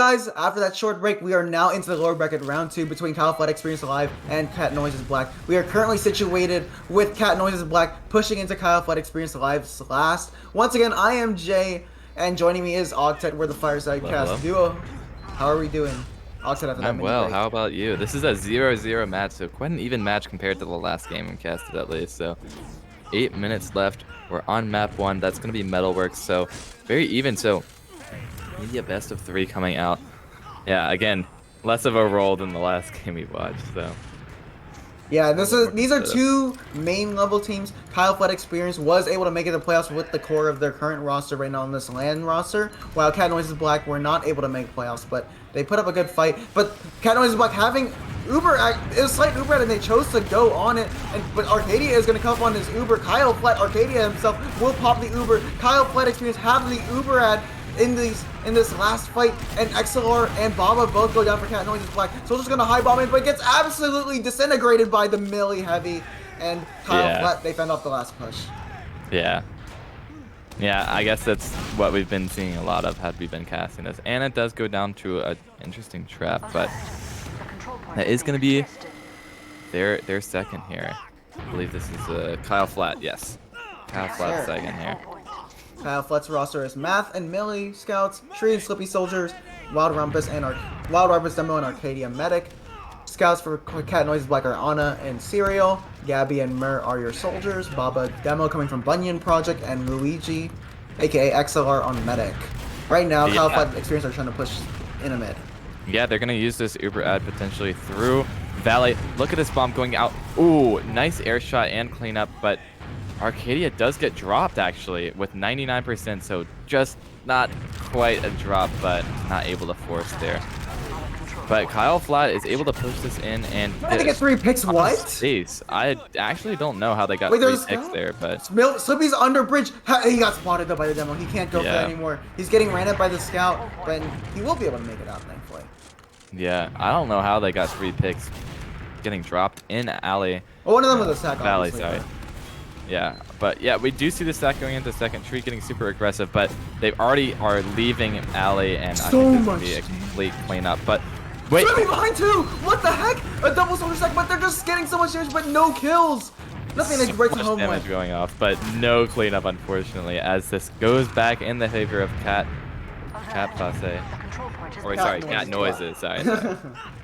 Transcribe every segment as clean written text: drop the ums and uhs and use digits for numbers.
Guys, after that short break, we are now into the lower bracket round 2 between Flett Experience Alive and Cat Noises Black. We are currently situated with Cat Noises Black pushing into Flett Experience Alive's last. Once again, I am Jay, and joining me is Octet. We're the Fireside Cast duo. How are we doing? Octet after that mini well. break. How about you? This is a 0-0 match, so quite an even match compared to the last game we casted at least. So 8 minutes left. We're on map 1. That's going to be Metalworks, so very even. So maybe a best of 3 coming out. Yeah, again, less of a roll than the last game we watched. So yeah, these are two main level teams. Flett Experience was able to make it to the playoffs with the core of their current roster right now on this LAN roster, while Cat Noises Black were not able to make playoffs, but they put up a good fight. But Cat Noises Black having Uber, it was slight Uber, and they chose to go on it. But Arcadia is going to come up on his Uber. Flett, Arcadia himself will pop the Uber. Flett Experience have the Uber ad in this last fight, and XLR and Baba both go down for Cat Noises Black. So just gonna high bomb in, but gets absolutely disintegrated by the melee heavy, and Flett, they fend off the last push. Yeah, I guess that's what we've been seeing a lot of had we been casting this, and it does go down to an interesting trap, but that is gonna be their second here. I believe this is Flett. Yes, Flett's second here. Flett's roster is Math and Melee Scouts, Tree and Slippy Soldiers, Wild Rumpus Demo and Arcadia Medic. Scouts for Cat Noises Black are Anna and Serial. Gabby and Mur are your soldiers. Baba Demo coming from Bunyan Project, and Luigi, aka XLR, on Medic. Right now, Flett Experience are trying to push in a mid. Yeah, they're gonna use this Uber ad potentially through Valley. Look at this bomb going out. Ooh, nice air shot and cleanup, but Arcadia does get dropped actually with 99%, so just not quite a drop, but not able to force there. But Flett is able to push this in and they get 3 picks. What? Space. I actually don't know how they got 3 picks there, but Slippy's under bridge. He got spotted though by the demo. He can't go for it anymore. He's getting ran at by the scout, but he will be able to make it out, thankfully. Yeah, I don't know how they got 3 picks getting dropped in alley. Well, one of them was a sack. Valley, sorry. Yeah, but yeah, we do see the stack going into second. Tree getting super aggressive, but they already are leaving alley, and I think this will be a complete cleanup. But wait, Slippy behind too. What the heck? A double soldier stack, but they're just getting so much damage, but no kills. Nothing that breaks the home damage going off, but no cleanup unfortunately, as this goes back in the favor of Cat Passe. Or sorry, Cat Noises. Sorry.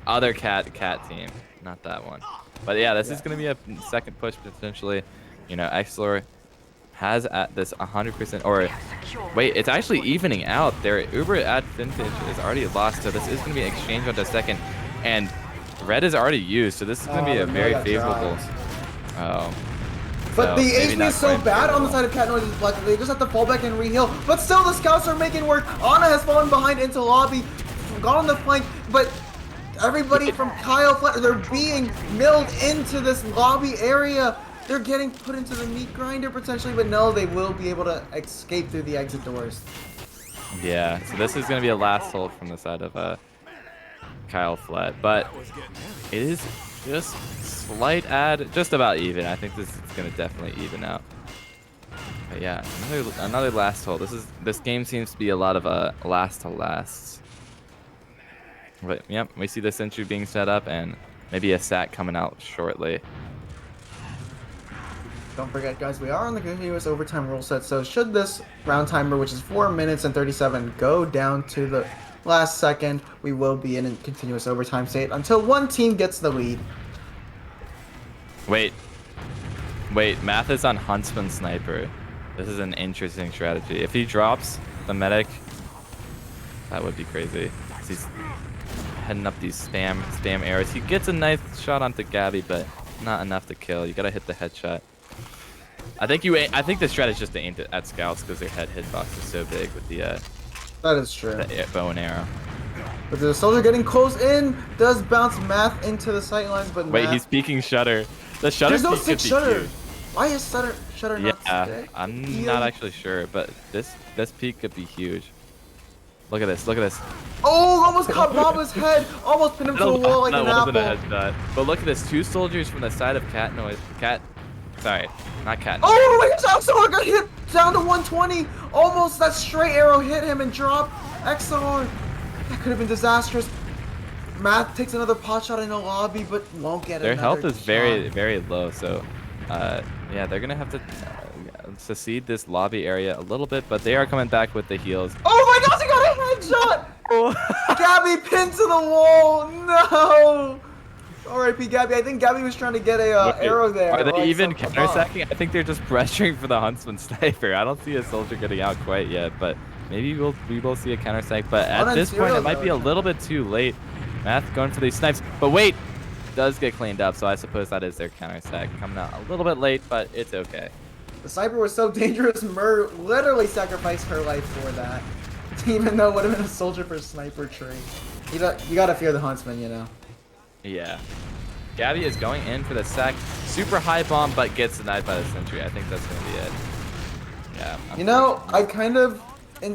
Other cat team, not that one. But yeah, this is gonna be a second push potentially. You know, XLR has at this 100%, or wait, it's actually evening out. Their Uber ad vintage is already lost, so this is going to be an exchange on the second, and red is already used, so this is going to be a very favorable. But the HP is so bad on the side of Cat Noises Black, they just have to fall back and re-heal. But still, the scouts are making work. Anna has fallen behind into lobby, gone on the flank, but everybody from Flett, they're being milled into this lobby area. They're getting put into the meat grinder potentially, but no, they will be able to escape through the exit doors. Yeah, so this is going to be a last hold from the side of Flett, but it is just slight ad, just about even. I think this is going to definitely even out. But yeah, another last hold. This game seems to be a lot of last to lasts. But yep, we see the sentry being set up and maybe a sack coming out shortly. Don't forget, guys, we are on the continuous overtime rule set, so should this round timer, which is 4 minutes and 37, go down to the last second, we will be in a continuous overtime state until one team gets the lead. Wait, Math is on Huntsman Sniper. This is an interesting strategy. If he drops the medic, that would be crazy. He's heading up these spam arrows. He gets a nice shot onto Gabby, but not enough to kill. You gotta hit the headshot. I think the strat is just to aim at scouts because their hitbox is so big with the that is true. The bow and arrow. But the soldier getting close in does bounce Math into the sightlines, but wait, he's peeking shutter. The shutter. There's no 6 shutter. Why is shutter not stick? I'm not actually sure, but this peak could be huge. Look at this. Look at this. Oh, almost caught Baba's head. Almost pinned him to the wall like an apple. That wasn't a headshot. But look at this. 2 soldiers from the side of Sorry, not Cat. Oh, my gosh, XLR got hit down to 120. Almost that straight arrow hit him and dropped XLR. That could have been disastrous. Math takes another pot shot in the lobby, but won't get Their another health is shot. very low, so yeah, they're gonna have to secede this lobby area a little bit, but they are coming back with the heals. Oh my gosh, he got a headshot! Gabby pinned to the wall. No. R.I.P. Gabby. I think Gabby was trying to get a Wait, arrow there. are they like even some- counter-sacking? I think they're just pressuring for the Huntsman sniper. I don't see a soldier getting out quite yet, but maybe we will see a counter-sack. But at this point, it might be a little bit too late. Math going for these snipes. But wait, does get cleaned up, so I suppose that is their counter-sack. Coming out a little bit late, but it's okay. The sniper was so dangerous, Mur literally sacrificed her life for that. Even though it would have been a soldier for sniper tree. You gotta fear the Huntsman, you know. Yeah. Gabby is going in for the sack. Super high bomb, but gets denied by the sentry. I think that's going to be it. Yeah. You know, I kind of,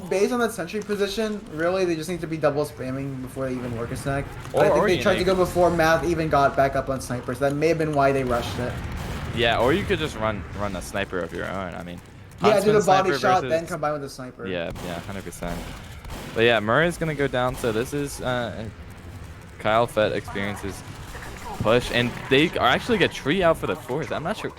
based on that sentry position, really they just need to be double spamming before they even work a snack. I think they tried to go before Math even got back up on sniper, so that may have been why they rushed it. Yeah, or you could just run a sniper of your own. I mean, yeah, do the body shot, versus... then combine with the sniper. Yeah, 100%. But yeah, Murray is going to go down, so this is Kyle Fett experiences push, and they are actually get tree out for the fourth. I'm not sure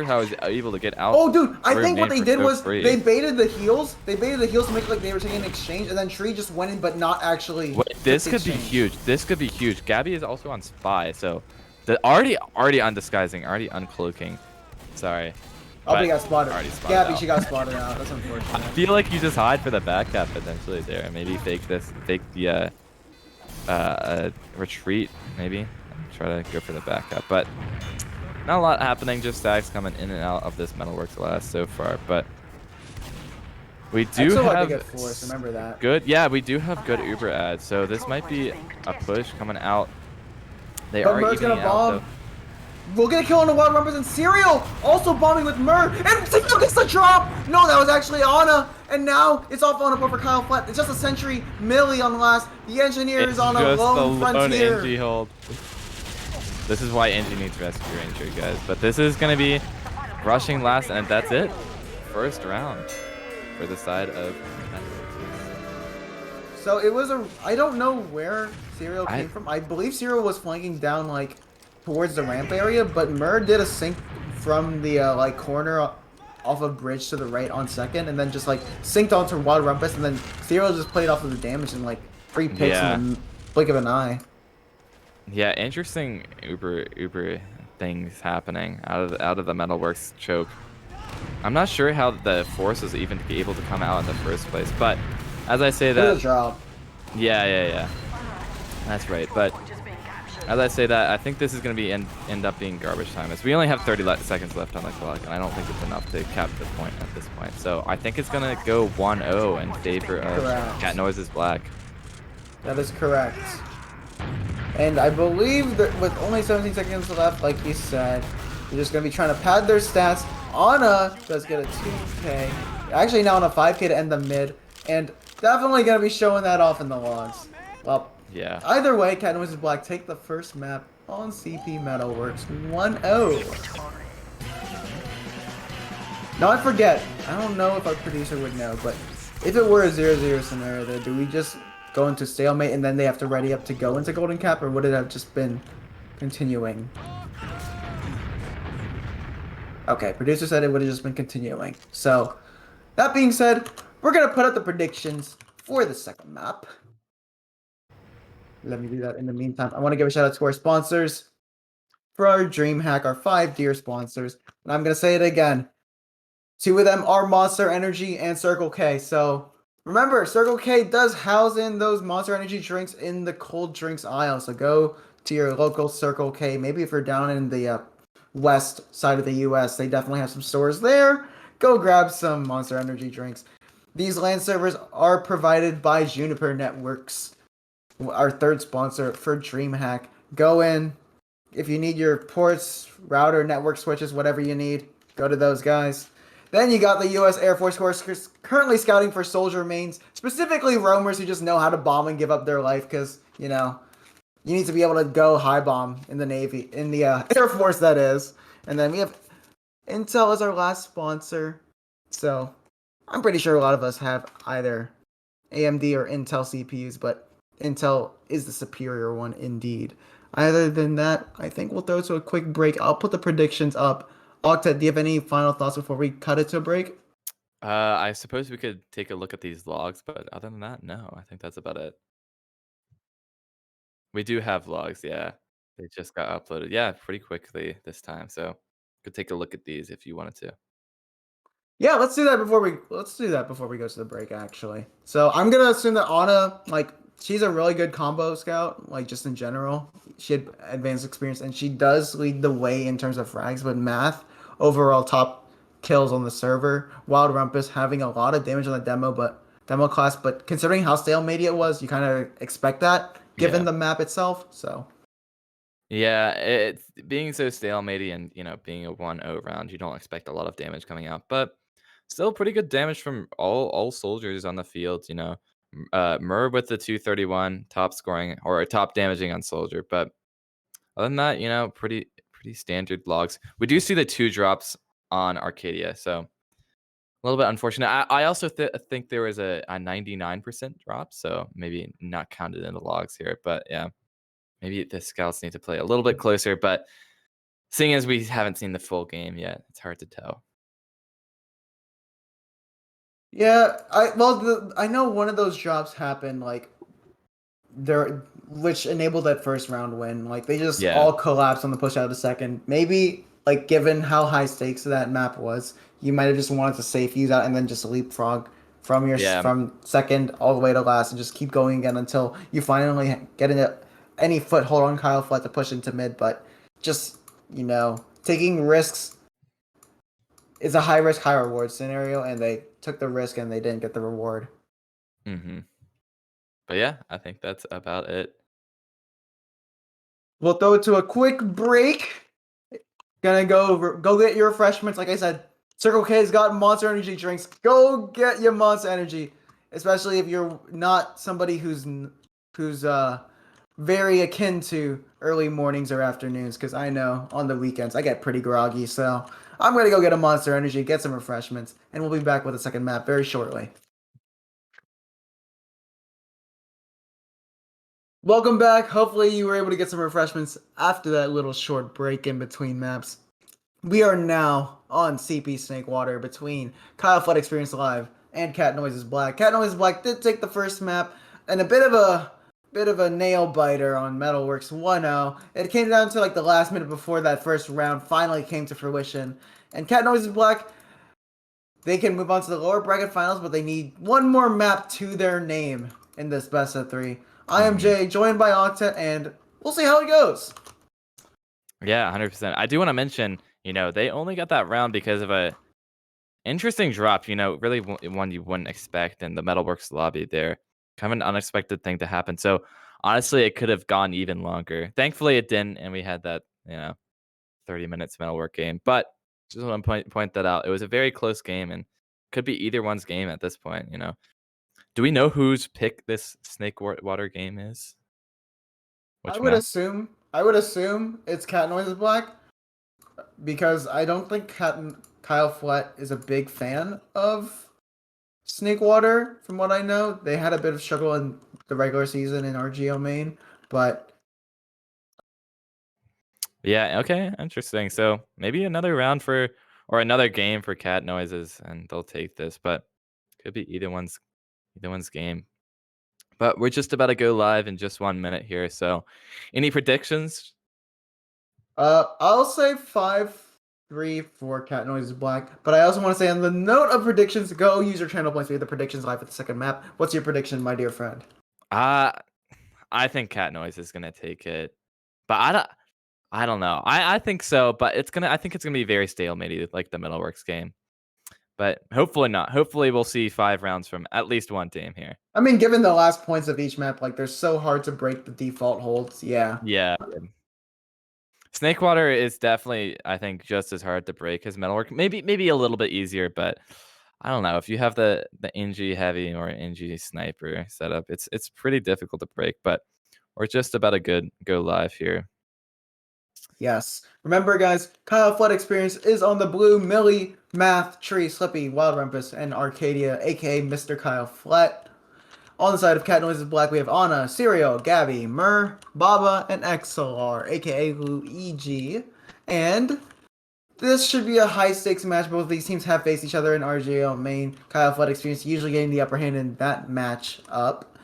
how he's able to get out. Oh, dude, I think what they did was they baited the heals. They baited the heals to make it like they were taking an exchange, and then Tree just went in, but not actually. Wait, this could be huge. This could be huge. Gabby is also on spy, so the already undisguising, already uncloaking. Sorry. Oh, but he got spotted. Gabby, out. She got spotted out. That's unfortunate. I feel like you just hide for the back cap potentially there. Maybe fake the retreat, maybe. Try to go for the backup, but not a lot happening. Just stacks coming in and out of this Metalworks last so far, but we do have good force, remember that. Good. Yeah, we do have good Uber ads, so this might be a push coming out. They are evening out though. We'll get a kill on the Wild Rumpers, and Serial also bombing with Mur, and Serial gets the drop! No, that was actually Anna, and now it's off on a board for Kyle Flett. It's just a sentry, Millie on the last. The engineer is on a lone frontier. NG hold. This is why NG needs rescue ranger, guys. But this is going to be rushing last, and that's it. First round for the side of So it was I don't know where Serial came from. I believe Serial was flanking down, like, towards the ramp area, but Mur did a sync from the, like, corner off a bridge to the right on second, and then just, like, synced onto Wild Rumpus, and then Serial just played off of the damage and, like, 3 picks in the blink of an eye. Yeah, interesting Uber things happening out of the Metalworks choke. I'm not sure how the force was even able to come out in the first place, but as I say that, yeah, that's right. But as I say that, I think this is going to be end up being garbage time, as we only have 30 seconds left on the clock, and I don't think it's enough to cap the point at this point. So I think it's going to go 1-0 in favor of Cat Noises Black. That is correct. And I believe that with only 17 seconds left, like he said, they're just going to be trying to pad their stats. Anna does get a 2K. Actually now on a 5K to end the mid. And definitely going to be showing that off in the logs. Well, yeah. Either way, Cat Noises Black take the first map on CP Metalworks 1-0. Now I forget. I don't know if our producer would know, but if it were a 0-0 scenario there, do we just go into stalemate and then they have to ready up to go into Golden Cap, or would it have just been continuing? Okay, producer said it would have just been continuing. So, that being said, we're going to put up the predictions for the second map. Let me do that in the meantime. I want to give a shout out to our sponsors for our DreamHack, our 5 dear sponsors. And I'm going to say it again. 2 of them are Monster Energy and Circle K. So, remember, Circle K does house in those Monster Energy drinks in the cold drinks aisle. So go to your local Circle K. Maybe if you're down in the west side of the U.S., they definitely have some stores there. Go grab some Monster Energy drinks. These LAN servers are provided by Juniper Networks, our 3rd sponsor for DreamHack. Go in. If you need your ports, router, network switches, whatever you need, go to those guys. Then you got the U.S. Air Force Corps currently scouting for soldier mains, specifically roamers who just know how to bomb and give up their life because, you know, you need to be able to go high bomb in the Navy, in the Air Force, that is. And then we have Intel as our last sponsor. So I'm pretty sure a lot of us have either AMD or Intel CPUs, but Intel is the superior one indeed. Other than that, I think we'll throw to a quick break. I'll put the predictions up. Octet, do you have any final thoughts before we cut it to a break? I suppose we could take a look at these logs, but other than that, no, I think that's about it. We do have logs, yeah. They just got uploaded. Yeah, pretty quickly this time, so could take a look at these if you wanted to. Yeah, let's do that before we go to the break actually. So I'm gonna assume that Anna, like, she's a really good combo scout, like just in general. She had advanced experience and she does lead the way in terms of frags, but math, overall top kills on the server. Wild Rumpus having a lot of damage on the demo class, but considering how stalemate it was, you kind of expect that given Yeah. the map itself. So Yeah, it's being so stalematy and, being a 1-0 round, you don't expect a lot of damage coming out, but still pretty good damage from all soldiers on the field. Mur with the 231 top scoring or top damaging on soldier, but other than that, pretty standard logs. We do see the 2 drops on Arcadia, so a little bit unfortunate. I also think there was a 99% drop, so maybe not counted in the logs here, but yeah. Maybe the scouts need to play a little bit closer, but seeing as we haven't seen the full game yet, it's hard to tell. yeah, I know one of those drops happened like there, which enabled that first round win. Like they just Yeah, all collapsed on the push out of the second. Maybe like given how high stakes that map was, you might have just wanted to safe use out and then just leapfrog yeah, from second all the way to last and just keep going again until you finally get into any foothold on Kyle Flett to push into mid. But just taking risks is a high risk high reward scenario, and they took the risk and they didn't get the reward. mhm. But yeah, I think that's about it. We'll throw it to a quick break. Gonna go get your refreshments. Like I said, Circle K's got Monster Energy drinks. Go get your Monster Energy, especially if you're not somebody who's very akin to early mornings or afternoons. Because I know on the weekends I get pretty groggy. So I'm gonna go get a Monster Energy, get some refreshments, and we'll be back with a second map very shortly. Welcome back. Hopefully you were able to get some refreshments after that little short break in between maps. We are now on CP Snakewater between Kyle Flood Experience Live and Cat Noises Black. Cat Noises Black did take the first map and a bit of a nail biter on Metalworks 1-0. It came down to like the last minute before that first round finally came to fruition. And Cat Noises Black, they can move on to the lower bracket finals, but they need one more map to their name in this best of 3. I am Mhm. Jay, joined by Octet, and we'll see how it goes. Yeah, 100%. I do want to mention, they only got that round because of a interesting drop. Really one you wouldn't expect in the Metalworks lobby there. Kind of an unexpected thing to happen. So honestly, it could have gone even longer. Thankfully, it didn't, and we had that 30 minutes metalwork game. But just want to point that out. It was a very close game and could be either one's game at this point. Do we know whose pick this snake water game is? I Which would map? assume I would assume it's Cat Noises Black because I don't think Kyle Flett is a big fan of Snakewater. From what I know, they had a bit of struggle in the regular season in RGO main, but Yeah, okay, interesting. So maybe another round or another game for cat noises and they'll take this, but could be either one's game. But we're just about to go live in just 1 minute here. So any predictions? I'll say 5-3 for Cat Noises Black. But I also want to say on the note of predictions, go use your channel points to get the predictions live for the second map. What's your prediction, my dear friend? Uh I think cat noise is gonna take it. But I don't know. I think so, but I think it's gonna be very stalemated like the Metalworks game. But hopefully not. Hopefully we'll see 5 rounds from at least one team here. I mean, given the last points of each map, like they're so hard to break the default holds. Yeah. Yeah. Snakewater is definitely, I think, just as hard to break as Metalwork. Maybe a little bit easier, but I don't know. If you have the NG heavy or NG sniper setup, it's pretty difficult to break. But we're just about to go live here. Yes. Remember, guys, Kyle Flood Experience is on the blue Millie, Math, Tree, Slippy, Wild Rumpus, and Arcadia, aka Mr. Kyle Flett. On the side of Cat Noises Black, we have Anna, Serial, Gabby, Mur, Baba, and XLR, aka Luigi. And this should be a high-stakes match. Both of these teams have faced each other in RGL main. Kyle Flett experience usually getting the upper hand in that match up.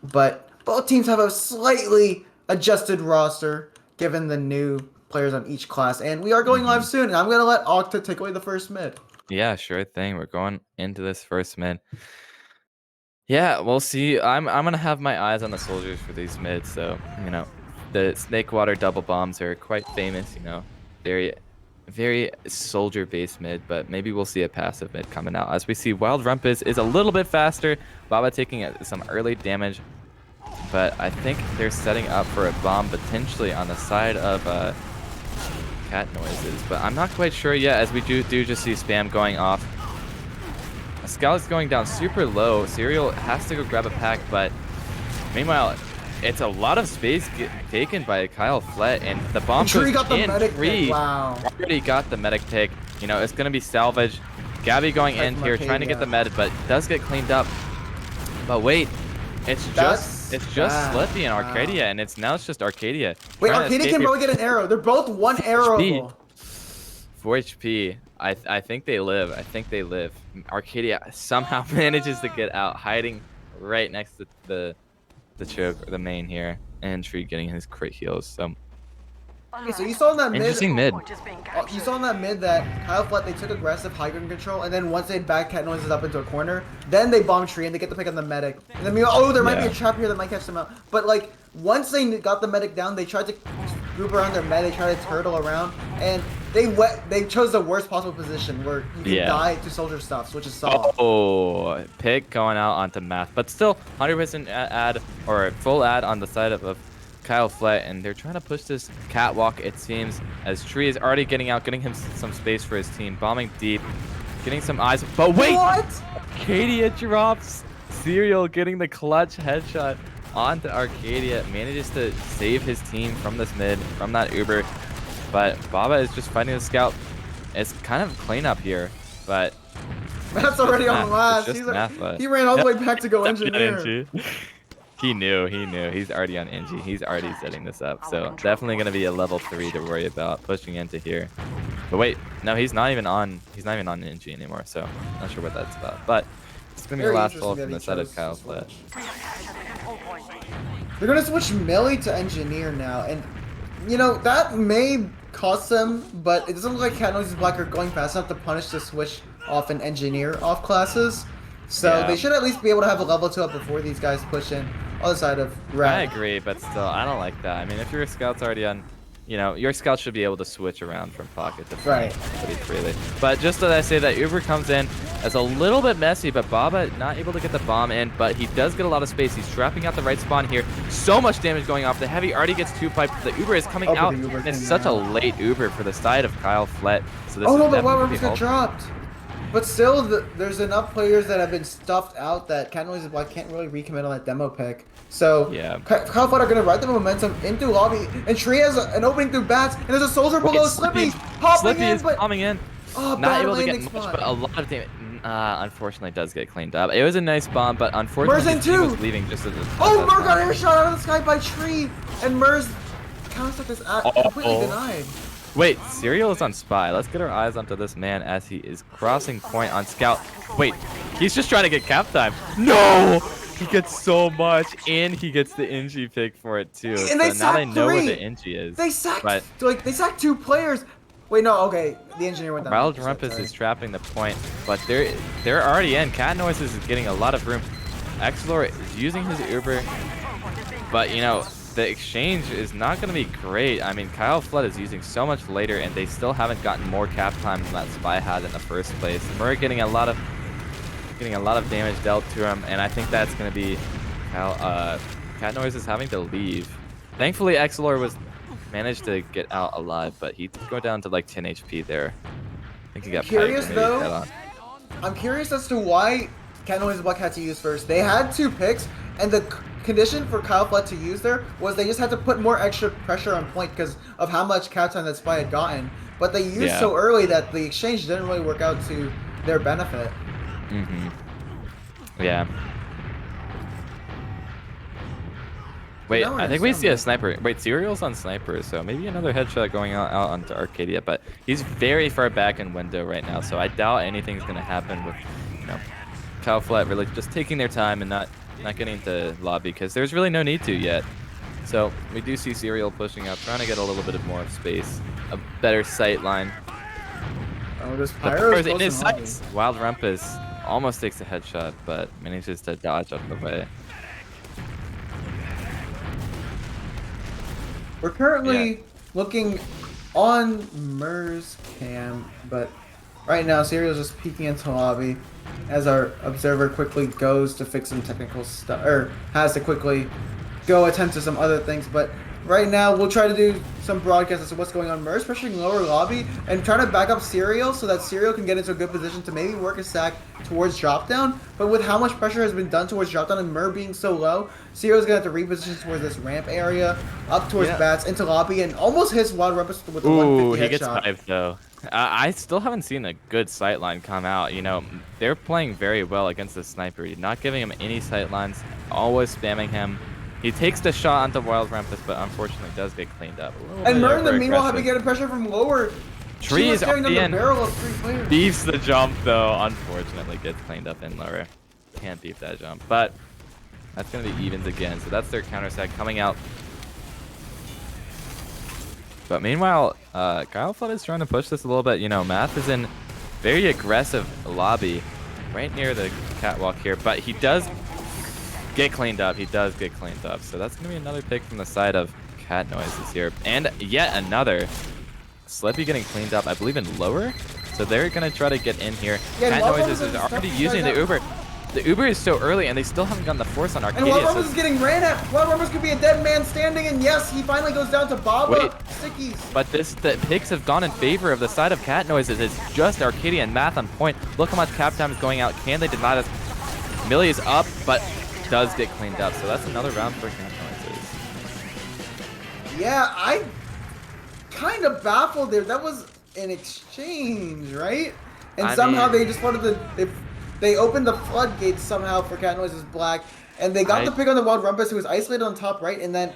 But both teams have a slightly adjusted roster, given the new players on each class. And we are going live soon, and I'm going to let Octet take away the first mid. Yeah, sure thing. We're going into this first mid. Yeah, we'll see. I'm gonna have my eyes on the soldiers for these mids. So you know, the snake water double bombs are quite famous. You know, very soldier based mid. But maybe we'll see a passive mid coming out. As we see, Wild Rumpus is a little bit faster. Baba taking some early damage, but I think they're setting up for a bomb potentially on the side of Cat Noises. But I'm not quite sure yet. As we do just see spam going off. Scout is going down super low. Serial has to go grab a pack, but meanwhile, it's a lot of space taken by Kyle Flett, and the bomb goes got the in. medic pick. Wow. Already got the medic pick. You know, it's going to be salvage. Gabby going in here, trying to get the med, but does get cleaned up. But wait, it's just Slippy and Arcadia, and now it's just Arcadia. Wait, Arcadia can probably get an arrow. They're both one arrow. 4 HP. I think they live. I think they live. Arcadia somehow manages to get out, hiding right next to the choke or the main here, and Tree getting his crit heals. So okay, so you saw in that interesting mid. You saw in that mid that Kyle Flett, they took aggressive high ground control, and then once they back Cat Noises up into a corner, then they bomb Tree and they get the pick on the medic. And then there might be a trap here that might catch them out. But like once they got the medic down, they tried to group around their med, they tried to turtle around, and they chose the worst possible position where you can die to soldier stuffs, which is soft. Oh, pick going out onto math, but still 100% add or full add on the side of Kyle Flett, and they're trying to push this catwalk, it seems, as Tree is already getting out, getting him some space for his team, bombing deep, getting some eyes. But wait, what? Arcadia drops. Serial getting the clutch headshot onto Arcadia, manages to save his team from this mid, from that Uber. But Baba is just fighting the scout. It's kind of cleanup here, but Matt's already on the last. He ran all the way back to go engineer. He knew. He's already on NG. He's already setting this up. So definitely going to be a level 3 to worry about pushing into here. But wait, no, he's not even on NG anymore. So not sure what that's about. But it's going to be the last ball from the side of Kyle Flett. They're going to switch melee to engineer now, and you know that may cost them, but it doesn't look like Cat Noises Black are going fast enough to punish the switch off and engineer off classes. So they should at least be able to have a level 2 up before these guys push in on the side of red. I agree, but still, I don't like that. I mean, if your scout's already on, you know, your scout should be able to switch around from pocket to front pretty freely. But just as I say that, Uber comes in as a little bit messy, but Baba not able to get the bomb in, but he does get a lot of space. He's trapping out the right spawn here. So much damage going off. The heavy already gets 2 piped. The Uber is coming out, and it's such a late Uber for the side of Kyle Flett. So this but Wild Rumpus got dropped. But still, there's enough players that have been stuffed out that Cat Noises Black can't really recommit on that demo pick. So Kyle Flett are going to ride the momentum into lobby, and Tree has an opening through bats, and there's a soldier below Slippy Slippy is bombing in. Oh, not able to get much, but a lot of damage. Unfortunately, does get cleaned up. It was a nice bomb, but unfortunately, he was leaving just as Mur got airshot out of the sky by Tree, and Mur's counter is completely denied. Wait, Serial is on spy. Let's get our eyes onto this man as he is crossing point on scout. Wait, he's just trying to get cap time. No! He gets so much, and he gets the NG pick for it too. And so now they know where the NG is. They sacked, they sacked 2 players. Wait, no, okay. The engineer went down. Wild Rumpus is trapping the point, but they're already in. Cat Noises is getting a lot of room. Xlor is using his Uber, but you know, the exchange is not going to be great. I mean, Kyle Flett is using so much later, and they still haven't gotten more cap time than that spy had in the first place. Mur getting a lot of damage dealt to him, and I think that's going to be Cat Noises having to leave. Thankfully, Xlor managed to get out alive, but he did go down to like 10 HP there. I think he got curious though. I'm curious as to why Cat Noises Black had to use first. They had 2 picks, and the condition for Kyle Flett to use there was they just had to put more extra pressure on point because of how much cap time that spy had gotten. But they used so early that the exchange didn't really work out to their benefit. Yeah. Wait, No, I think we see a sniper. Wait, Serial's on sniper, so maybe another headshot going out onto Arcadia, but he's very far back in window right now, so I doubt anything's gonna happen with, you know, Flett really just taking their time and not getting into lobby because there's really no need to yet. So we do see Serial pushing up, trying to get a little bit of more space, a better sight line. Oh, this The Pyro's in his sights. Wild Rumpus almost takes a headshot, but manages to dodge up the way. We're currently looking on Mer's cam, but right now Serial's just peeking into lobby as our observer quickly goes to fix some technical stuff, or has to quickly go attend to some other things. But right now we'll try to do some broadcasts as to what's going on. Mer's pressuring lower lobby and trying to back up Serial so that Serial can get into a good position to maybe work a sack towards drop down. But with how much pressure has been done towards drop down and Mer being so low, Serial's gonna have to reposition towards this ramp area, up towards bats, into lobby, and almost hits Wild Rumpus with the 150 he gets headshot. 5 though. I still haven't seen a good sight line come out. You know, they're playing very well against the sniper, not giving him any sight lines, always spamming him. He takes the shot onto Wild Rumpus, but unfortunately does get cleaned up. And Mer in the meanwhile having to get pressure from lower. Trees on the end. Barrel of 3 players. Beefs the jump though, unfortunately gets cleaned up in lower. Can't beef that jump, but that's gonna be evens again. So that's their counter sack coming out. But meanwhile, Flett is trying to push this a little bit. You know, Math is in very aggressive lobby right near the catwalk here, but he does get cleaned up. He does get cleaned up. So that's going to be another pick from the side of Cat Noises here. And yet another Slippy getting cleaned up, I believe, in lower. So they're going to try to get in here. Yeah, Cat Noises is already using the Uber. The Uber is so early, and they still haven't gotten the force on Arcadia. And Wild Rumpus is getting ran at. Wild Rumpus could be a dead man standing, and yes, he finally goes down to Baba. Wait, Stickies. but the picks have gone in favor of the side of Cat Noises. It's just Arcadia and Math on point. Look how much cap time is going out. Can they deny this? Millie is up, but does get cleaned up. So that's another round for Cat Noises. Yeah, I kind of baffled there. That was an exchange, right? And somehow they just wanted to... They opened the floodgates somehow for Cat Noises Black, and they got the pick on the Wild Rumpus, who was isolated on top right, and then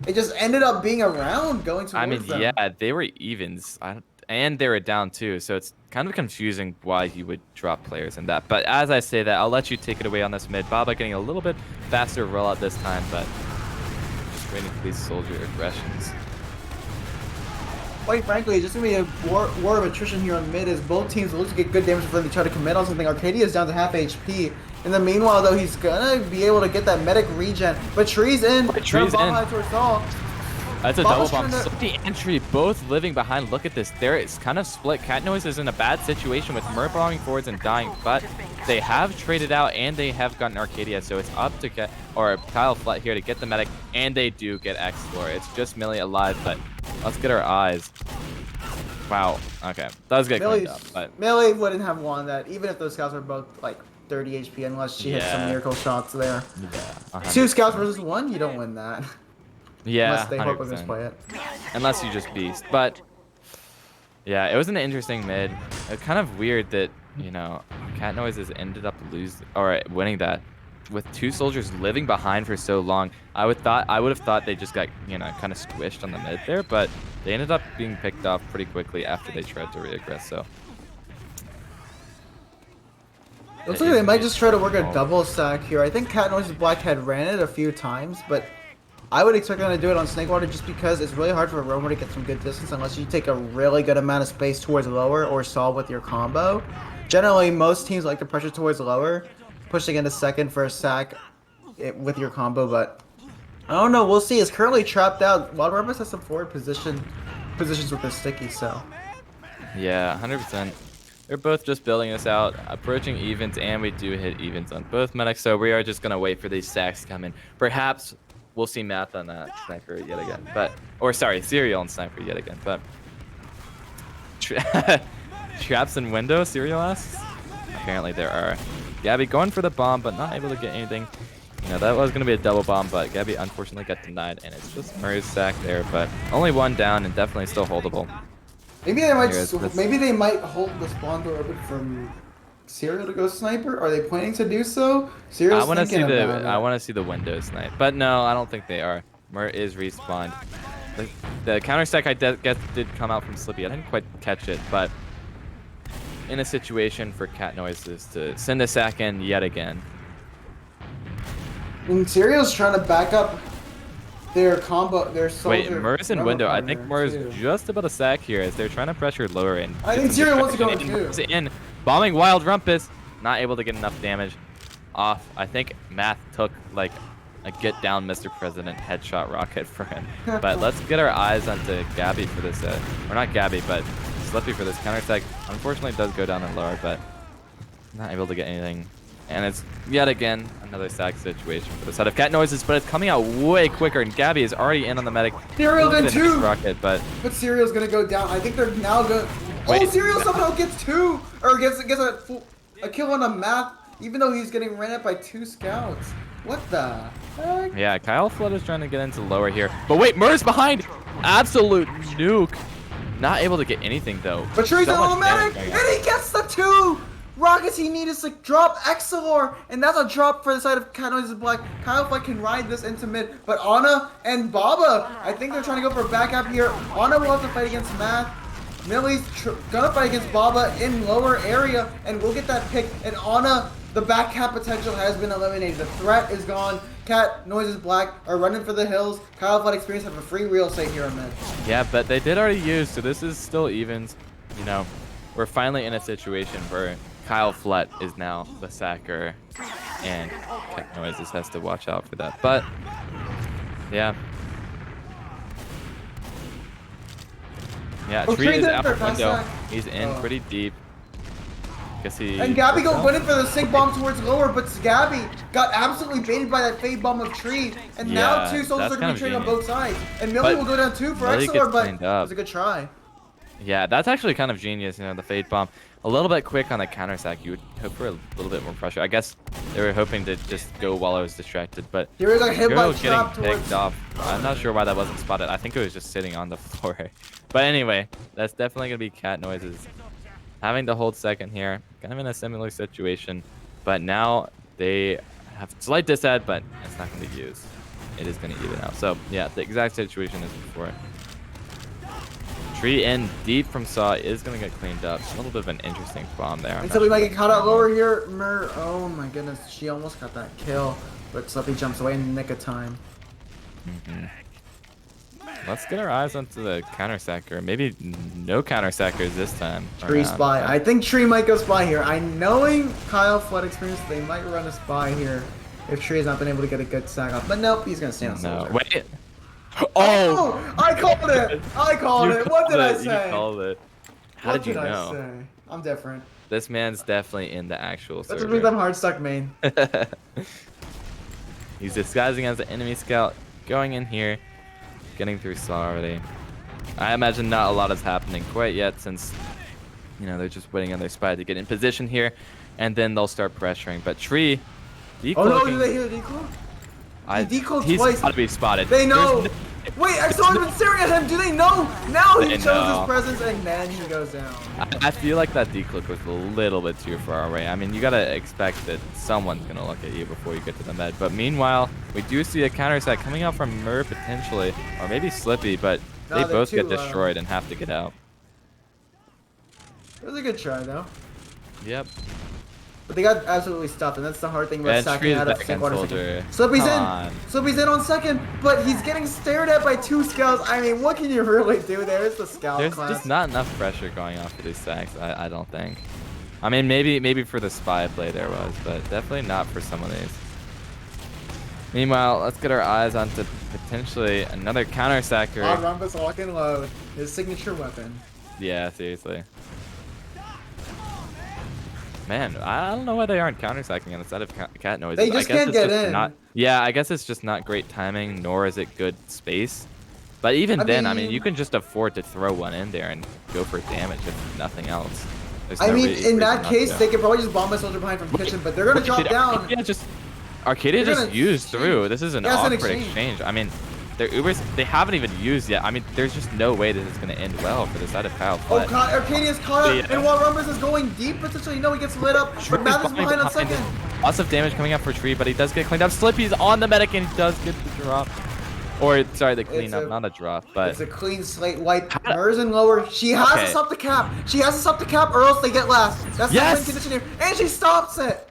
it just ended up being a round going towards them. Yeah, they were evens, and they were down too, so it's kind of confusing why he would drop players in that. But as I say that, I'll let you take it away on this mid. Baba getting a little bit faster rollout this time, but just waiting for these soldier aggressions. Quite frankly, it's just going to be a war of attrition here on mid as both teams look to get good damage before they try to commit on something. Arcadia is down to half HP. In the meanwhile, though, he's going to be able to get that medic regen. But Tree's in. Tree's in. That's a double bomb. The entry, both living behind. Look at this. There it's kind of split. Cat Noise is in a bad situation with Mer bombing forwards and dying, but they have traded out and they have gotten Arcadia, so it's up to Kyle Flett here to get the medic, and they do get Explorer. It's just Millie alive, but let's get our eyes. Wow. Okay. Does get cleaned up, but Millie wouldn't have won that, even if those scouts were both like 30 HP, unless she hit some miracle shots there. Yeah. 2 scouts versus 1, you don't win that. Yeah, unless they hope to play it. Unless you just beast. But yeah, it was an interesting mid. It's kind of weird that, you know, Cat Noises ended up winning that with 2 soldiers living behind for so long. I would have thought they just got, you know, kind of squished on the mid there, but they ended up being picked off pretty quickly after they tried to reaggress. So looks like they might just try to work a double stack here. I think Cat Noises Black had ran it a few times, but I would expect them to do it on Snakewater just because it's really hard for a roamer to get some good distance unless you take a really good amount of space towards lower or solve with your combo. Generally, most teams like to pressure towards lower, pushing into second for a sack with your combo, but I don't know. We'll see. It's currently trapped out. Wild Rumpus has some forward positions with the sticky, so. Yeah, 100%. They're both just building this out, approaching evens, and we do hit evens on both medics, so we are just going to wait for these sacks to come in. Perhaps we'll see Math on that sniper yet again, Serial on sniper yet again, but traps in window, Serial asks? Apparently there are. Gabby going for the bomb, but not able to get anything. You know, that was going to be a double bomb, but Gabby unfortunately got denied, and it's just Murray's sack there, but only 1 down and definitely still holdable. Maybe they might hold the spawn door open for Serial to go sniper. Are they planning to do so? Serial's I want to see the window snipe, but no, I don't think they are. Mur is respawned. The counter stack I guess did come out from Slippy. I didn't quite catch it, but in a situation for Cat Noises to send a sack in yet again. And Serial's trying to back up their combo, their soldier. Wait, Mur's in window. I think Mur's too. just about a sack here as they're trying to pressure lower in. I think Serial wants to go in Mur's too. in, bombing Wild Rumpus, not able to get enough damage off. I think Math took like a get down Mr. President headshot rocket for him. But let's get our eyes onto Gabby for this, or not Gabby, but Slippy for this counter attack. Unfortunately, it does go down in lower, but not able to get anything. And it's yet again another sack situation for the side of Cat Noises, but it's coming out way quicker, and Gabby is already in on the medic. Serial did too. Rocket, but Serial's gonna go down. I think they're now going. Oh, Serial somehow gets two, or gets a kill on a Math, even though he's getting ran at by 2 scouts. What the heck? Yeah, Kyle Flett is trying to get into lower here, but wait, Mur's behind. Absolute nuke. Not able to get anything though. But Tree's an automatic, and he gets the 2 rockets he needs to drop Excelor, and that's a drop for the side of Cat Noises Black. Kyle Flett can ride this into mid, but Ana and Baba, I think they're trying to go for a backup here. Ana will have to fight against Math. Millie's gonna fight against Baba in lower area, and we'll get that pick. And Ana, the back cap potential has been eliminated. The threat is gone. Cat Noises Black are running for the hills. Kyle Flett Experience have a free real estate here on mid. Yeah, but they did already use, so this is still evens. You know, we're finally in a situation where Kyle Flett is now the sacker, and Cat Noises has to watch out for that. But yeah. Yeah, Tree is out the window. He's in pretty deep. Guess he. And Gabby went in for the sync bomb towards lower, but Gabby got absolutely baited by that fade bomb of Tree, and now 2 soldiers are going to be trading on both sides. And Millie will go down 2 for Excelor, but it was a good try. Yeah, that's actually kind of genius, you know, the fade bomb. A little bit quick on the counter sack. You would hope for a little bit more pressure. I guess they were hoping to just go while I was distracted, but here we go, hit by getting picked off. I'm not sure why that wasn't spotted. I think it was just sitting on the floor. But anyway, that's definitely gonna be Cat Noises having to hold second here, kind of in a similar situation. But now they have slight disad, but it's not gonna be used. It is gonna even out. So yeah, the exact situation as before. Tree in deep from Saw is going to get cleaned up. A little bit of an interesting bomb there. And so we might get caught out lower here. Mur, oh my goodness, she almost got that kill, but Slippy jumps away in the nick of time. Let's get our eyes onto the counter sacker. Maybe no counter sackers this time. Tree spy. I think Tree might go spy here. Knowing Kyle Flett Experience, they might run a spy here if Tree has not been able to get a good sack off. But nope, he's going to stand on soldier. No, wait. Oh! I called it! I called it! What did I say? You called it. How did you know? What did I say? I'm different. This man's definitely in the actual server. That's what we've done hard stuck main. He's disguising as an enemy scout, going in here, getting through Saw already. I imagine not a lot is happening quite yet since, you know, they're just waiting on their spy to get in position here, and then they'll start pressuring. But Tree, oh no, did they hear the decloak? He decloaked twice. He's got to be spotted. They know. Wait, Excelor been staring at him. Do they know? Now he shows his presence and then he goes down. I feel like that decloak was a little bit too far away. I mean, you gotta expect that someone's gonna look at you before you get to the med. But meanwhile, we do see a counter attack coming out from Mur potentially, or maybe Slippy, but they both get destroyed and have to get out. It was a good try though. Yep. But they got absolutely stuffed, and that's the hard thing about stacking out of soldier. Slippy's in. Slippy's in on second, but he's getting stared at by 2 scouts. I mean, what can you really do there? It's the scout There's class. just not enough pressure going off for these stacks, I don't think. I mean, maybe for the spy play there was, but definitely not for some of these. Meanwhile, let's get our eyes onto potentially another counter sacker. Rumpus lock and load, his signature weapon. Yeah, seriously. Man, I don't know why they aren't counter-sacking on the side of Cat Noises. They just can't get in. Yeah, I guess it's just not great timing, nor is it good space. But even then, I mean, you can just afford to throw one in there and go for damage if nothing else. I mean, in that case, they could probably just bomb a soldier behind from kitchen, but they're going to drop down. Arcadia just used through. This is an awkward exchange. I mean, their Ubers, they haven't even used yet. I mean, there's just no way this is going to end well for the side of Kyle Flett. Oh, Arcadia's caught up, and while Rumpus is going deep, potentially, he gets lit up, but Math is behind on second. Lots of damage coming up for Tree, but he does get cleaned up. Slippy's on the medic, and he does get the drop. Or sorry, the cleanup, not a drop, but it's a clean slate. White Merzen lower. She has to stop the cap. She has to stop the cap, or else they get last. That's the win condition here, and she stops it.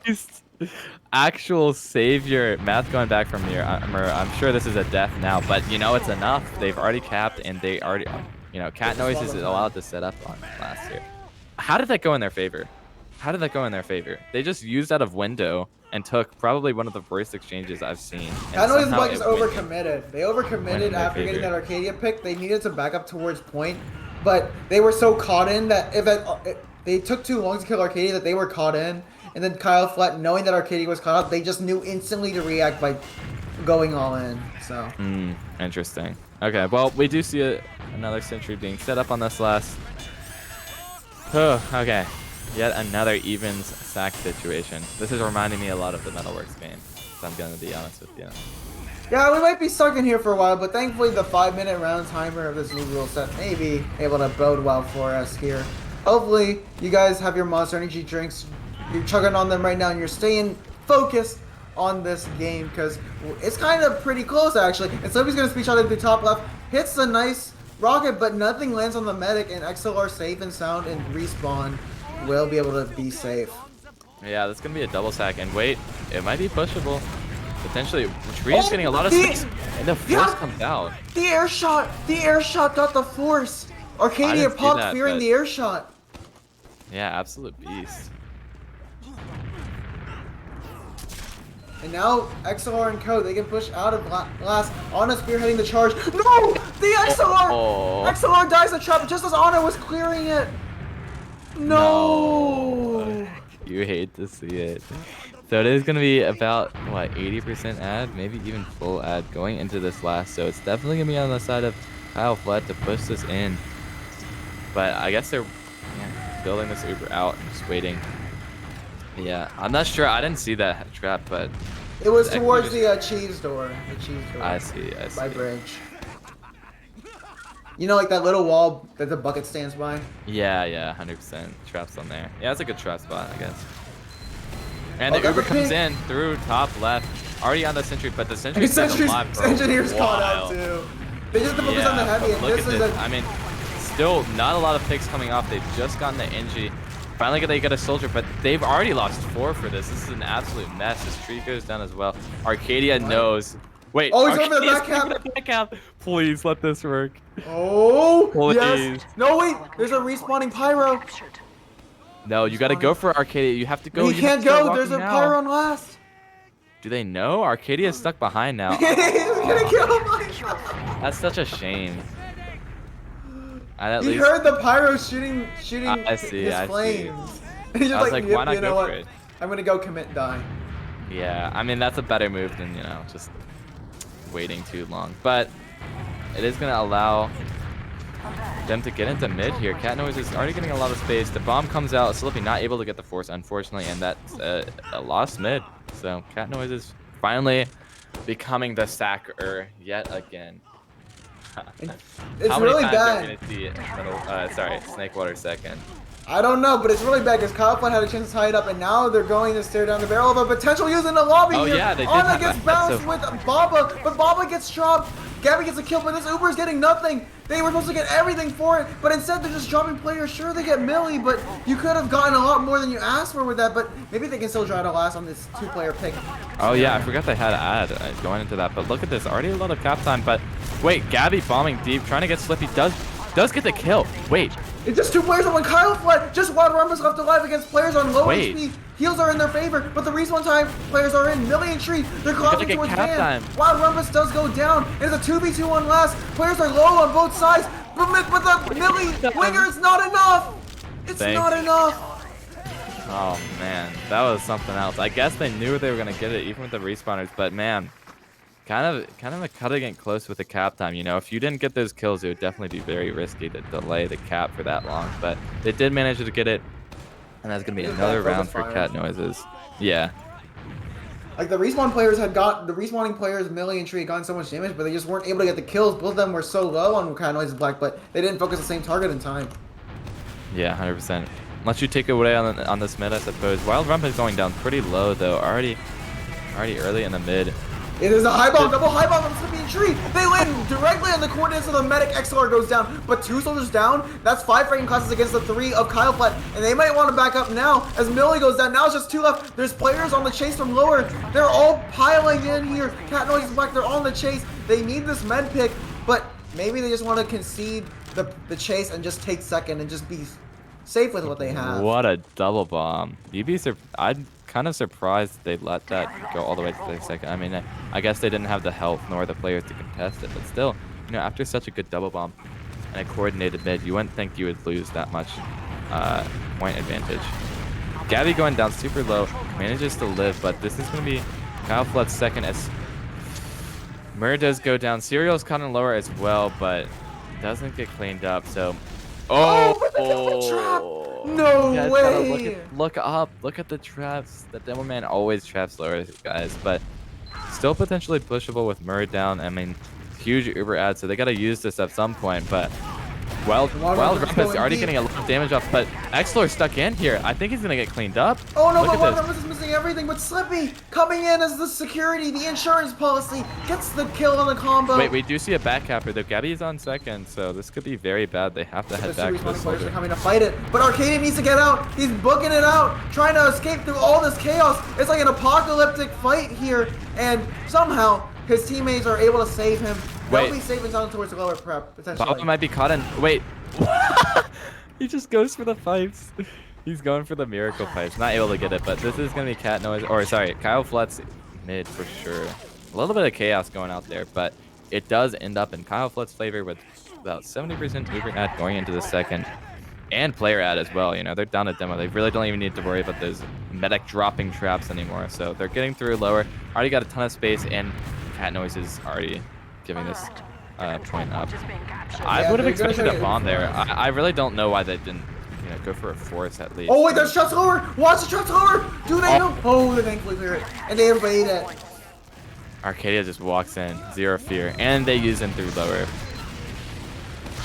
Actual savior. Math going back from here. I'm sure this is a death now, but you know it's enough. They've already capped, and they already, you know, Cat Noise is allowed to set up on last year. How did that go in their favor? How did that go in their favor? They just used out of window and took probably one of the worst exchanges I've seen. Cat Noise's Black is overcommitted. They overcommitted after getting that Arcadia pick. They needed to back up towards point, but they were so caught in that if they took too long to kill Arcadia that they were caught in. And then Kyle Flett, knowing that Arcadia was caught up, they just knew instantly to react by going all in. So. Interesting. Okay, well, we do see another sentry being set up on this last. Oh, okay. Yet another evens sack situation. This is reminding me a lot of the Metalworks game, if I'm going to be honest with you. Yeah, we might be stuck in here for a while, but thankfully the 5-minute round timer of this new rule set may be able to bode well for us here. Hopefully, you guys have your Monster Energy drinks. You're chugging on them right now, and you're staying focused on this game because it's kind of pretty close, actually. And somebody's going to speed shot into the top left, hits a nice rocket, but nothing lands on the medic, and XLR safe and sound and respawn will be able to be safe. Yeah, that's going to be a double sack, and wait, it might be pushable. Potentially, Tree's getting a lot of space, and the force comes out. The air shot got the force. Arcadia popped fearing the air shot. Yeah, absolute beast. And now XLR and Code, they can push out of last. Ana spearheading the charge. No! The XLR! XLR dies the trap just as Ana was clearing it. No! You hate to see it. So it is going to be about, what, 80% ad? Maybe even full ad going into this last. So it's definitely going to be on the side of Kyle Flett to push this in. But I guess they're building this Uber out and just waiting. Yeah, I'm not sure. I didn't see that trap, but it was towards the cheese door. The cheese door. I see. By bridge. You know, like that little wall that the bucket stands by? Yeah, 100%. Traps on there. Yeah, it's a good trap spot, I guess. And the Uber comes in through top left. Already on the sentry, but the sentry's alive for Engineer's caught out too. They just have to focus on the heavy, and this is I mean, still not a lot of picks coming off. They've just gotten the NG. Finally, they get a soldier, but they've already lost 4 for this. This is an absolute mess. This tree goes down as well. Arcadia knows. Wait, oh, he's over the back cap. Please let this work. Oh, please. Yes. No, wait. There's a respawning pyro. No, you got to go for Arcadia. You have to go. He can't go. There's a pyro on last. Do they know? Arcadia is stuck behind now. He's gonna kill him. That's such a shame. He heard the pyro shooting I see, his flames. He's just like, why not go for it? I'm gonna go commit die. Yeah, I mean that's a better move than, you know, just waiting too long. But it is gonna allow them to get into mid here. Cat Noise is already getting a lot of space. The bomb comes out, Slippy not able to get the force, unfortunately, and that's a lost mid. So Cat Noise is finally becoming the sacker yet again. It's really bad. Are we gonna see sorry, Snakewater second. I don't know, but it's really bad because Kyle Flett had a chance to tie it up, and now they're going to stare down the barrel of a potential use in the lobby here. Yeah, they did. Ana gets bounced with Baba, but Baba gets dropped. Gabby gets a kill, but this Uber is getting nothing. They were supposed to get everything for it, but instead they're just dropping players. Sure, they get Millie, but you could have gotten a lot more than you asked for with that, but maybe they can still try to last on this 2-player pick. Oh yeah, I forgot they had to add going into that, but look at this. Already a lot of cap time, but wait, Gabby bombing deep, trying to get Slippy, does get the kill. Wait. It's just 2 players on one. Kyle Flett, just Wild Rumpus left alive against players on low HP. Heals are in their favor, but the respawn time players are in. Millie and Tree, they're collapsing towards Van. Wild Rumpus does go down. It's a 2v2 on last. Players are low on both sides, but the Millie winger is not enough. It's not enough. Oh man, that was something else. I guess they knew they were gonna get it even with the respawners, but man, kind of cutting it close with the cap time. You know, if you didn't get those kills, it would definitely be very risky to delay the cap for that long. But they did manage to get it, and that's gonna be another round for Cat Noises. Yeah. Like the respawning players, Millie and Tree, had gotten so much damage, but they just weren't able to get the kills. Both of them were so low on Cat Noises Black, but they didn't focus the same target in time. Yeah, 100%. Unless you take away on this mid, I suppose. Wild Rump is going down pretty low though. Already early in the mid. It is a high bomb, double high bomb on Slippy and Tree. They land directly on the coordinates of the medic. XLR goes down, but 2 soldiers down. That's 5 fragment classes against the 3 of Kyle Flett, and they might want to back up now as Millie goes down. Now it's just 2 left. There's players on the chase from lower. They're all piling in here. Cat Noise is black. They're on the chase. They need this med pick, but maybe they just want to concede the chase and just take second and just be safe with what they have. What a double bomb. I'm kind of surprised they let that go all the way to the second. I mean, I guess they didn't have the health nor the players to contest it, but still, you know, after such a good double bomb and a coordinated mid, you wouldn't think you would lose that much point advantage. Gabby going down super low, manages to live, but this is going to be Kyle Flett's second as Mur does go down. Serial's kind of lower as well, but doesn't get cleaned up, so... No way! Look up. Look at the traps. The demo man always traps lower, guys, but still potentially pushable with Mur down. I mean, huge Uber ad, so they got to use this at some point, but Wild Rumpus already getting a lot of damage off, but Xlor stuck in here. I think he's going to get cleaned up. Oh no, but Wild Rumpus is missing everything, but Slippy coming in as the security, the insurance policy, gets the kill on the combo. Wait, we do see a back capper, though. Gabby is on second, so this could be very bad. They have to head back to the soldier. They're coming to fight it, but Arcadia needs to get out. He's booking it out, trying to escape through all this chaos. It's like an apocalyptic fight here, and somehow his teammates are able to save him. They'll be saving down towards the lower prep, potentially. Baba might be caught in... Wait. He just goes for the pipes. He's going for the miracle pipes. Not able to get it, but this is going to be Cat Noise... Or, sorry, Kyle Flett's mid for sure. A little bit of chaos going out there, but it does end up in Kyle Flett's favor with about 70% Uber ad going into the second. And player ad as well. You know, they're down a demo. They really don't even need to worry about those medic dropping traps anymore. So they're getting through lower. Already got a ton of space, and Cat Noise is already giving this point up. I would have expected a bomb there. I really don't know why they didn't, you know, go for a force at least. Oh wait, there's traps lower! Watch the traps lower! Do they know? Oh, they thankfully clear it, and they evade it. Arcadia just walks in, zero fear, and they use him through lower.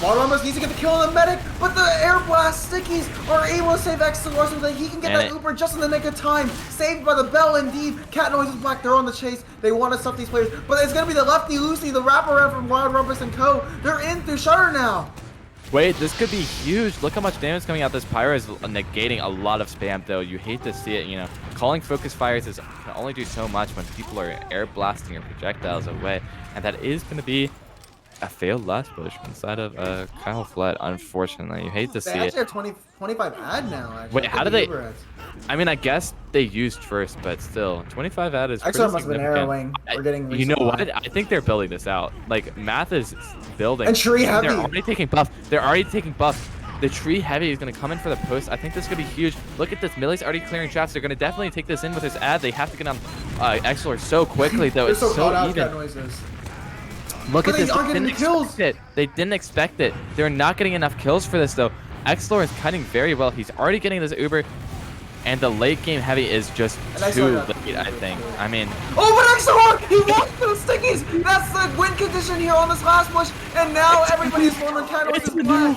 Wild Rumpus needs to get the kill on the medic, but the air blast stickies are able to save XLR so that he can get that Uber just in the nick of time. Saved by the bell indeed. Cat Noise is black. They're on the chase. They want to stuff these players, but it's going to be the lefty Lucy, the wraparound from Wild Rumpus and co. They're in through Shutter now. Wait, this could be huge. Look how much damage is coming out. This Pyro is negating a lot of spam, though. You hate to see it, you know. Calling focus fires can only do so much when people are air blasting your projectiles away, and that is going to be a failed last push inside of Kyle Flett, unfortunately. You hate to see it. They actually have 25 ad now, actually. Wait, how do they... I mean, I guess they used first, but still, 25 ad is pretty significant. Must have been arrowing. We're getting you know what? I think they're building this out. Like, Math is building. And Tree Heavy. They're already taking buff. They're already taking buff. The Tree Heavy is going to come in for the post. I think this is going to be huge. Look at this. Millie's already clearing traps. They're going to definitely take this in with his ad. They have to get on Xlor so quickly, though. It's so even. Look at this. They didn't expect it. They're not getting enough kills for this, though. Xlor is cutting very well. He's already getting this Uber. And the late game heavy is just too late, I think. I mean... Oh, but XLR! He walked those stickies! That's the win condition here on this last push. And now everybody's falling on Cat Noise's black.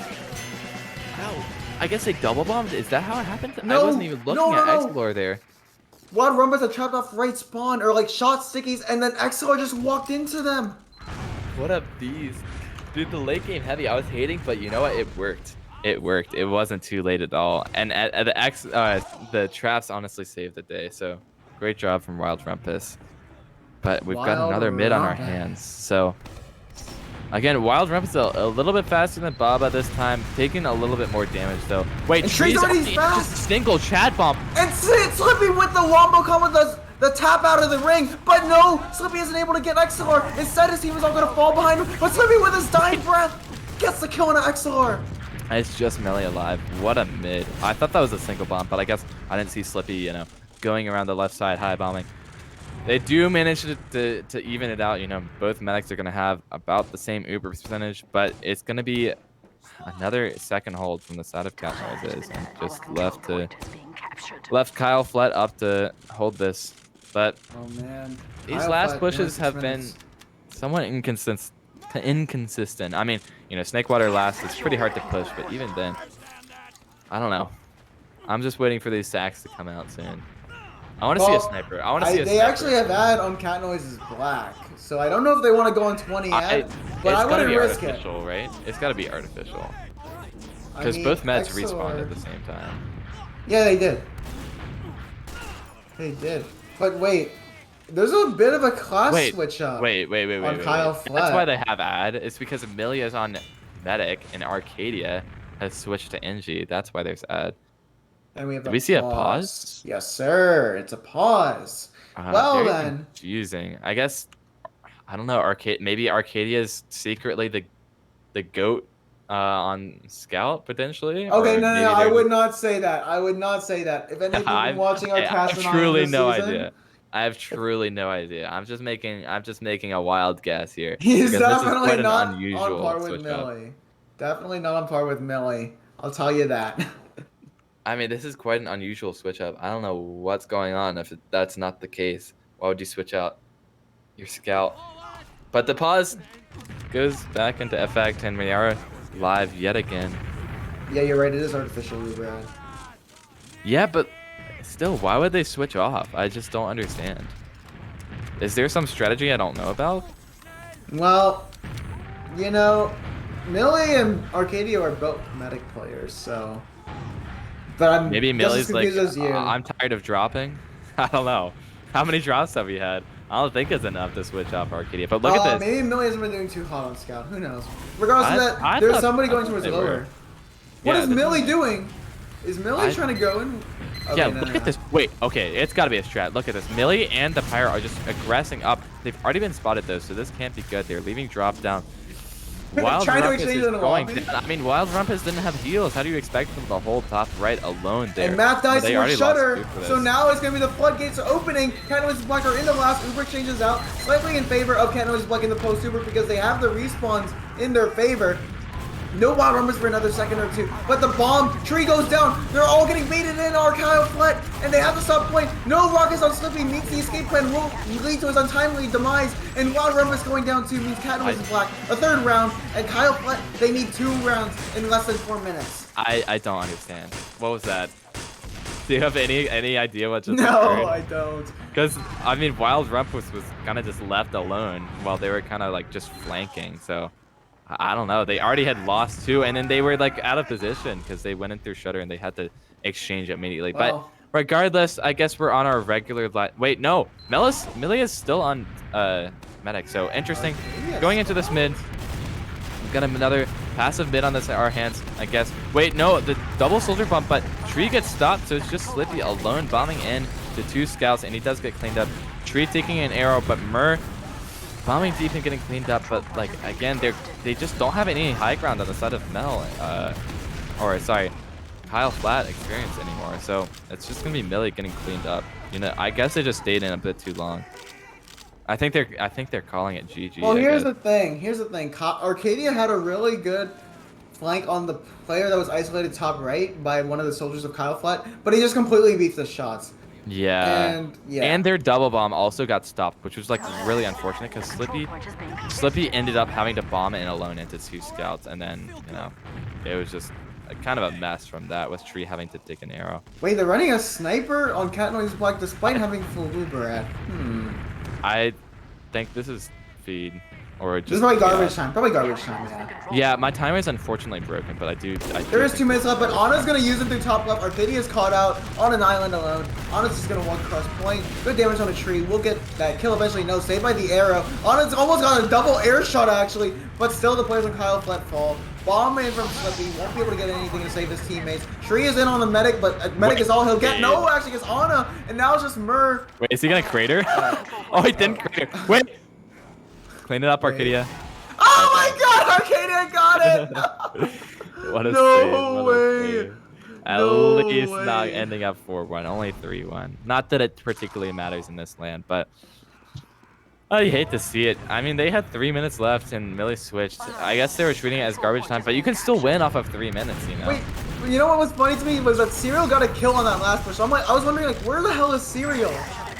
I guess they double bombed? Is that how it happened? No, I wasn't even looking at Xlor there. Wild Rumpus had trapped off right spawn, or like shot stickies, and then XLR just walked into them. What a beast. Dude, the late game heavy, I was hating, but you know what? It worked. It worked. It wasn't too late at all. And the traps honestly saved the day. So great job from Wild Rumpus. But we've got another mid on our hands. So again, Wild Rumpus a little bit faster than Baba this time, taking a little bit more damage though. Wait, Tree's already fast. Just single Chad bomb. And Slippy with the wombo come with the tap out of the ring, but no, Slippy isn't able to get XLR. Instead, his team is all going to fall behind him, but Slippy with his dying breath gets the kill on XLR. It's just Melee alive. What a mid. I thought that was a single bomb, but I guess I didn't see Slippy, you know, going around the left side high bombing. They do manage to even it out. You know, both medics are going to have about the same Uber percentage, but it's going to be another second hold from the side of Cat Noises, and just left Kyle Flett up to hold this. But these last pushes have been somewhat inconsistent. I mean, you know, Snakewater last is pretty hard to push, but even then, I don't know. I'm just waiting for these sacks to come out soon. I want to see a sniper. I want to see a They sniper. actually have ad on Cat Noise's black, so I don't know if they want to go on 20 yet, but I wouldn't risk it. Right? It's gotta be artificial. Because both meds respawned at the same time. Yeah, they did. They did. But wait, there's a bit of a class switch up. Wait. On Kyle Flett. That's why they have ad. It's because Amelia is on Medic and Arcadia has switched to NG. That's why there's ad. And we have Did we see a pause? Yes, sir. It's a pause. Well then. Confusing. I guess. I don't know. Maybe Arcadia is secretly the goat on Scout potentially. Okay, no. I would not say that. I would not say that. If any people been watching our cast, I have truly no idea. I have truly no idea. I'm just making a wild guess here. He's definitely not on par with Millie. Definitely not on par with Millie. I'll tell you that. I mean, this is quite an unusual switch up. I don't know what's going on if that's not the case. Why would you switch out your Scout? But the pause goes back into FAC 10 Miara live yet again. Yeah, you're right. It is artificial, Brad. Yeah, but still, why would they switch off? I just don't understand. Is there some strategy I don't know about? Well, you know, Millie and Arcadia are both medic players, so... But I'm maybe Millie's like, I'm tired of dropping. I don't know. How many drops have we had? I don't think it's enough to switch off Arcadia. But look at this. Maybe Millie hasn't been doing too hot on Scout. Who knows? Regardless of that, there's somebody going towards lower. What is Millie doing? Is Millie trying to go in? Okay, yeah, look at this. Wait, okay, it's got to be a strat. Look at this. Millie and the Pyre are just aggressing up. They've already been spotted, though, so this can't be good. They're leaving drop down. Wild Rumpus is going down. I mean, Wild Rumpus didn't have heals. How do you expect them to hold top right alone there? And Matt dies to a Shutter, so now it's going to be the floodgates opening. Cat Noise's Black are in the last. Uber changes out, slightly in favor of Cat Noise's Black in the post-Uber because they have the respawns in their favor. No Wild Rumpus for another second or two, but the bomb tree goes down. They're all getting baited in. Kyle Flett, and they have the sub point. No rockets on Slippy meets the escape plan will lead to his untimely demise, and Wild Rumpus going down 2 means Cat Noise is Black. A third round, and Kyle Flett, they need 2 rounds in less than 4 minutes. I don't understand. What was that? Do you have any idea what just occurred? No, I don't. Because, I mean, Wild Rumpus was kind of just left alone while they were kind of like just flanking, so... I don't know. They already had lost 2, and then they were like out of position because they went in through Shutter and they had to exchange immediately. But regardless, I guess we're on our regular line. Wait, no. Millie is still on Medic, so interesting. Going into this mid, we've got another passive mid on our hands, I guess. Wait, no, the double soldier bump, but Tree gets stopped, so it's just Slippy alone bombing in to 2 scouts, and he does get cleaned up. Tree taking an arrow, but Mur bombing deep and getting cleaned up, but like again, they just don't have any high ground on the side of Mel, Kyle Flett experience anymore. So it's just gonna be Millie getting cleaned up. You know, I guess they just stayed in a bit too long. I think they're calling it GG. Well, here's the thing. Arcadia had a really good flank on the player that was isolated top right by one of the soldiers of Kyle Flett, but he just completely beats the shots. Yeah. And their double bomb also got stopped, which was like really unfortunate because Slippy ended up having to bomb in alone into 2 scouts, and then it was just kind of a mess from that with Tree having to take an arrow. Wait, they're running a sniper on Cat Noise Black despite having full Uber at. I think this is feed. Or just, this is probably garbage time. Probably garbage time, yeah. Yeah, my timer is unfortunately broken, but I do there is 2 minutes left, but Anna's going to use it through top left. Arcadia is caught out on an island alone. Anna's just going to 1 cross point. Good damage on a tree. We'll get that kill eventually. No, saved by the arrow. Anna's almost got a double air shot, actually, but still the players on Kyle Flett fall. Bomb in from Slippy. Won't be able to get anything to save his teammates. Tree is in on the medic, but medic is all he'll get. No, actually, it's Anna, and now it's just Mur. Wait, is he going to crater? Oh, he didn't crater. Wait. Clean it up, Arcadia. Oh my god, Arcadia got it! What a no way! At least not ending up 4-1, only 3-1. Not that it particularly matters in this land, but I hate to see it. I mean, they had 3 minutes left and Millie switched. I guess they were treating it as garbage time, but you can still win off of 3 minutes, you know? Wait, you know what was funny to me was that Serial got a kill on that last push. So I was wondering, like, where the hell is Serial?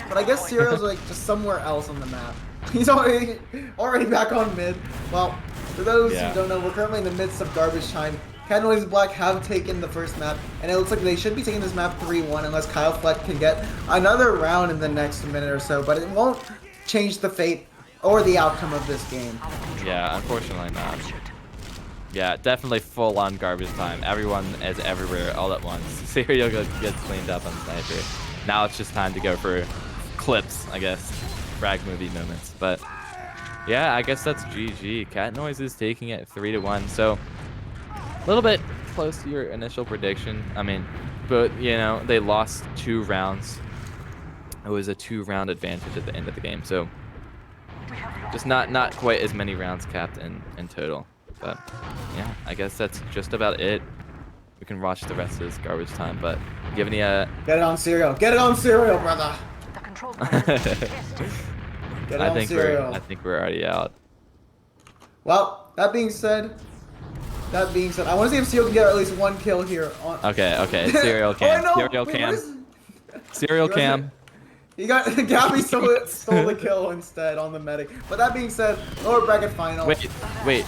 But I guess Serial's like just somewhere else on the map. He's already back on mid. Well, For those who don't know, we're currently in the midst of garbage time. Cat Noise Black have taken the first map, and it looks like they should be taking this map 3-1 unless Kyle Flett can get another round in the next minute or so, but it won't change the fate or the outcome of this game. Yeah, unfortunately not. Yeah, definitely full on garbage time. Everyone is everywhere all at once. Serial gets cleaned up on Sniper. Now it's just time to go for clips, I guess. Frag movie moments. But yeah, I guess that's GG. Cat Noise is taking it 3-1. So a little bit close to your initial prediction. I mean, but you know, they lost 2 rounds. It was a 2-round advantage at the end of the game. So just not quite as many rounds capped in total. But yeah, I guess that's just about it. We can watch the rest of this garbage time, but do you have any Get it on Serial. Get it on Serial, brother. Get it on Serial. I think we're already out. Well, that being said, I want to see if Serial can get at least 1 kill here. Okay. Serial cam. Oh, no. Serial cam. Serial cam. He got Gabby stole the kill instead on the medic. But that being said, lower bracket final. Wait.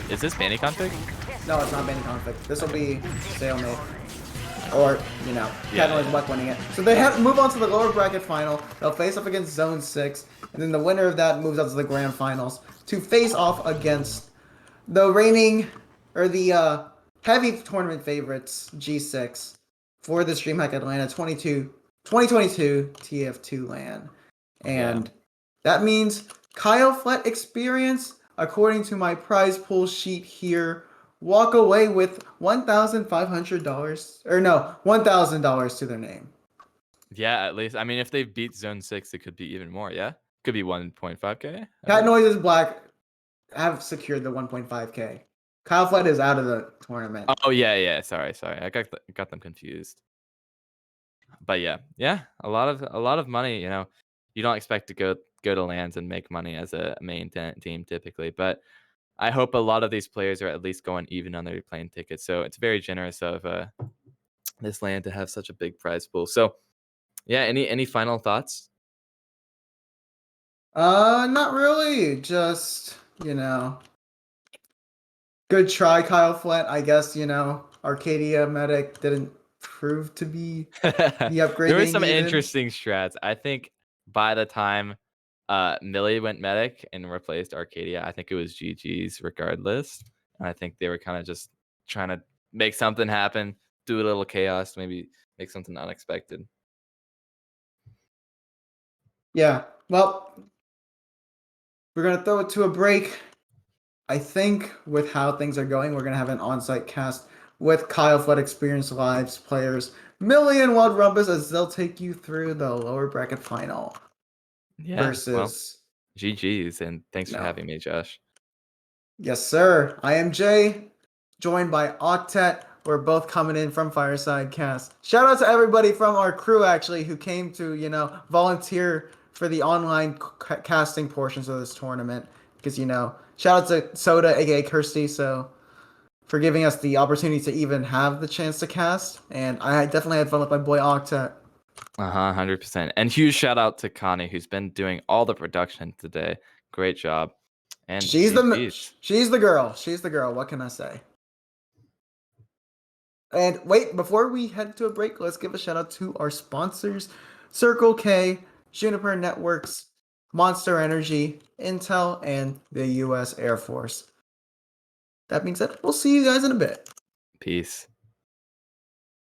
Is this banning config? No, it's not banning config. This will be stalemate. Or, you know, Cat Noise Black winning it. So they have to move on to the lower bracket final. They'll face off against Zone 6. And then the winner of that moves on to the grand finals to face off against the reigning, or the heavy tournament favorites, G6, for this DreamHack Atlanta 2022 TF2 LAN. And that means Kyle Flett experience, according to my prize pool sheet here, walk away with $1,500, or no, $1,000 to their name. Yeah, at least. I mean, if they beat Zone 6, it could be even more, yeah? Could be 1.5K. Cat Noises Black have secured the 1.5K. Kyle Flett is out of the tournament. Oh, yeah. Sorry. I got them confused. But yeah, a lot of money. You know, you don't expect to go to lands and make money as a main team typically, but I hope a lot of these players are at least going even on their plane tickets. So it's very generous of this land to have such a big prize pool. So yeah, any final thoughts? Not really. Just, you know, good try, Kyle Flett. I guess, you know, Arcadia Medic didn't prove to be the upgrade. There were some interesting strats. I think by the time Millie went Medic and replaced Arcadia, I think it was GG's regardless. And I think they were kind of just trying to make something happen, do a little chaos, maybe make something unexpected. Yeah, well, we're going to throw it to a break. I think with how things are going, we're going to have an on-site cast with Kyle Flett Experience Live's players, Millie and Wild Rumpus, as they'll take you through the lower bracket final. Yeah, versus... Well, GG's, and thanks for having me, Josh. Yes, sir. I am Jay, joined by Octet. We're both coming in from Fireside Cast. Shout out to everybody from our crew, actually, who came to, you know, volunteer for the online casting portions of this tournament. Because, you know, shout out to Soda, aka Kirsty, for giving us the opportunity to even have the chance to cast. And I definitely had fun with my boy Octet. 100%. And huge shout out to Connie, who's been doing all the production today. Great job. And she's the girl. She's the girl. What can I say? And wait, before we head to a break, let's give a shout out to our sponsors: Circle K, Juniper Networks, Monster Energy, Intel, and the U.S. Air Force. That being said, we'll see you guys in a bit. Peace.